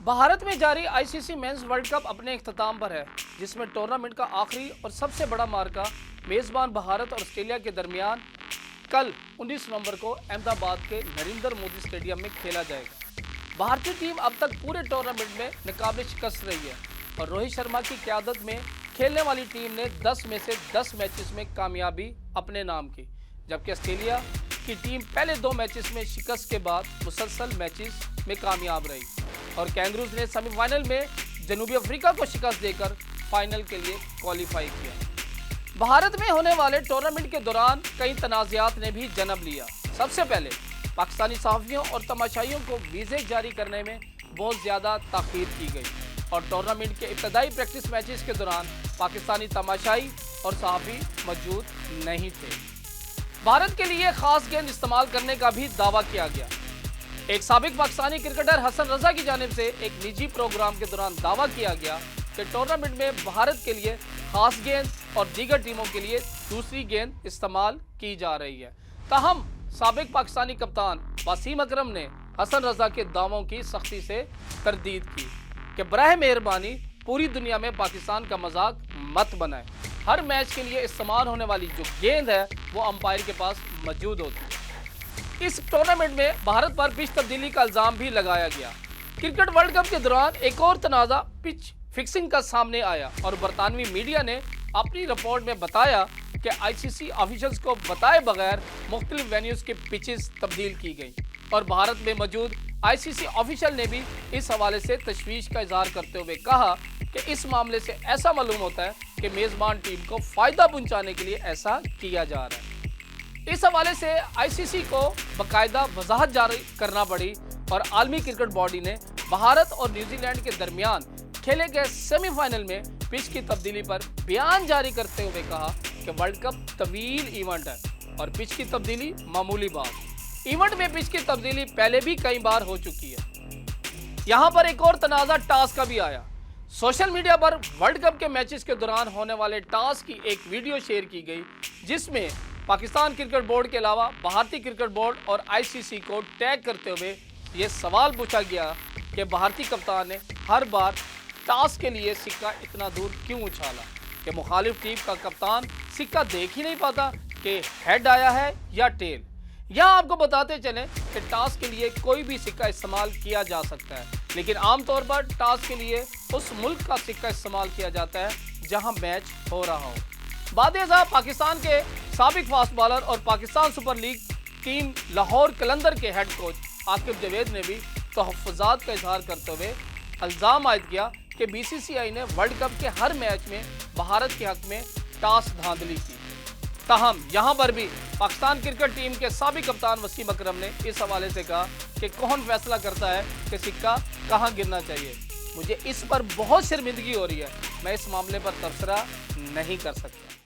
भारत में जारी ICC men's world cup अपने इख्तिताम पर है, जिसमें टूर्नामेंट का आखिरी और सबसे बड़ा मार्का मेज़बान भारत और ऑस्ट्रेलिया के दरमियान कल 19 नवंबर को अहमदाबाद के नरेंद्र मोदी स्टेडियम में खेला जाएगा। भारतीय टीम अब तक पूरे टूर्नामेंट में नाकाबिल शिकस्त रही है और रोहित शर्मा की क़यादत में खेलने वाली टीम ने 10 में से 10 मैचेस में कामयाबी अपने नाम की, जबकि ऑस्ट्रेलिया की टीम पहले 2 मैचेस में शिकस्त के बाद मुसलसल मैचेस में कामयाब रही और कैंगरूज ने सेमीफाइनल में जनूबी अफ्रीका को शिकस्त देकर फाइनल के लिए क्वालिफाई किया। भारत में होने वाले टूर्नामेंट के दौरान कई तनाज़ात ने भी जन्म लिया। सबसे पहले पाकिस्तानी सहाफ़ियों और तमाशाइयों को वीज़े जारी करने में बहुत ज़्यादा ताख़ीर की गई और टूर्नामेंट के इब्तदाई प्रैक्टिस मैचेस के दौरान पाकिस्तानी तमाशाई और सहाफ़ी मौजूद नहीं थे। भारत के लिए ख़ास गेंद इस्तेमाल करने का भी दावा किया गया। एक साबिक पाकिस्तानी क्रिकेटर हसन रजा की जानिब से एक निजी प्रोग्राम के दौरान दावा किया गया कि टूर्नामेंट में भारत के लिए खास गेंद और दीगर टीमों के लिए दूसरी गेंद इस्तेमाल की जा रही है। ताहम साबिक पाकिस्तानी कप्तान वसीम अकरम ने हसन रजा के दावों की सख्ती से तरदीद की कि बराह मेहरबानी पूरी दुनिया में पाकिस्तान का मजाक मत बनाए। हर मैच के लिए इस्तेमाल होने वाली जो गेंद है वो अंपायर के पास मौजूद होती है। इस टूर्नामेंट में भारत पर पिच तब्दीली का इल्जाम भी लगाया गया। क्रिकेट वर्ल्ड कप के दौरान एक और तनाज़ा पिच फिक्सिंग का सामने आया और बरतानवी मीडिया ने अपनी रिपोर्ट में बताया कि आईसीसी ऑफिशियल्स को बताए बगैर मुख्तलिफ वेन्यूज़ की पिचेस तब्दील की गई और भारत में मौजूद आईसीसी ऑफिशियल ने भी इस हवाले से तशवीश का इजहार करते हुए कहा कि इस मामले से ऐसा मालूम होता है कि मेज़बान टीम को फ़ायदा पहुंचाने के लिए ऐसा किया जा रहा है। इस हवाले से आईसीसी को बाकायदा वजाहत जारी करना पड़ी और आलमी क्रिकेट बॉडी ने भारत और न्यूजीलैंड के दरमियान खेले गए सेमीफाइनल में पिच की तब्दीली पर बयान जारी करते हुए कहा कि वर्ल्ड कप तवील इवेंट है और पिच की तब्दीली मामूली बात। इवेंट में पिच की तब्दीली पहले भी कई बार हो चुकी है। यहाँ पर एक और तनाज़ा टॉस का भी आया। सोशल मीडिया पर वर्ल्ड कप के मैचेस के दौरान होने वाले टॉस की एक वीडियो शेयर की गई, जिसमें पाकिस्तान क्रिकेट बोर्ड के अलावा भारतीय क्रिकेट बोर्ड और आईसीसी को टैग करते हुए ये सवाल पूछा गया कि भारतीय कप्तान ने हर बार टॉस के लिए सिक्का इतना दूर क्यों उछाला कि मुखालिफ टीम का कप्तान सिक्का देख ही नहीं पाता कि हेड आया है या टेल। यहाँ आपको बताते चलें कि टॉस के लिए कोई भी सिक्का इस्तेमाल किया जा सकता है, लेकिन आमतौर पर टॉस के लिए उस मुल्क का सिक्का इस्तेमाल किया जाता है जहाँ मैच हो रहा हो। बादशाह पाकिस्तान के साबिक फास्ट बॉलर और Pakistan Super League team Lahore Qalandar के हेड कोच आकिब जावेद ने भी तहफ़्फ़ुज़ात का इजहार करते हुए इल्ज़ाम आयद किया कि बीसीसीआई ने वर्ल्ड कप के हर मैच में भारत के हक में टॉस धांधली की। ताहम यहाँ पर भी पाकिस्तान क्रिकेट टीम के साबिक कप्तान वसीम अकरम ने इस हवाले से कहा कि कौन फैसला करता है कि सिक्का कहाँ गिरना चाहिए। मुझे इस पर बहुत शर्मिंदगी हो रही है, मैं इस मामले पर तबसरा नहीं कर सकता।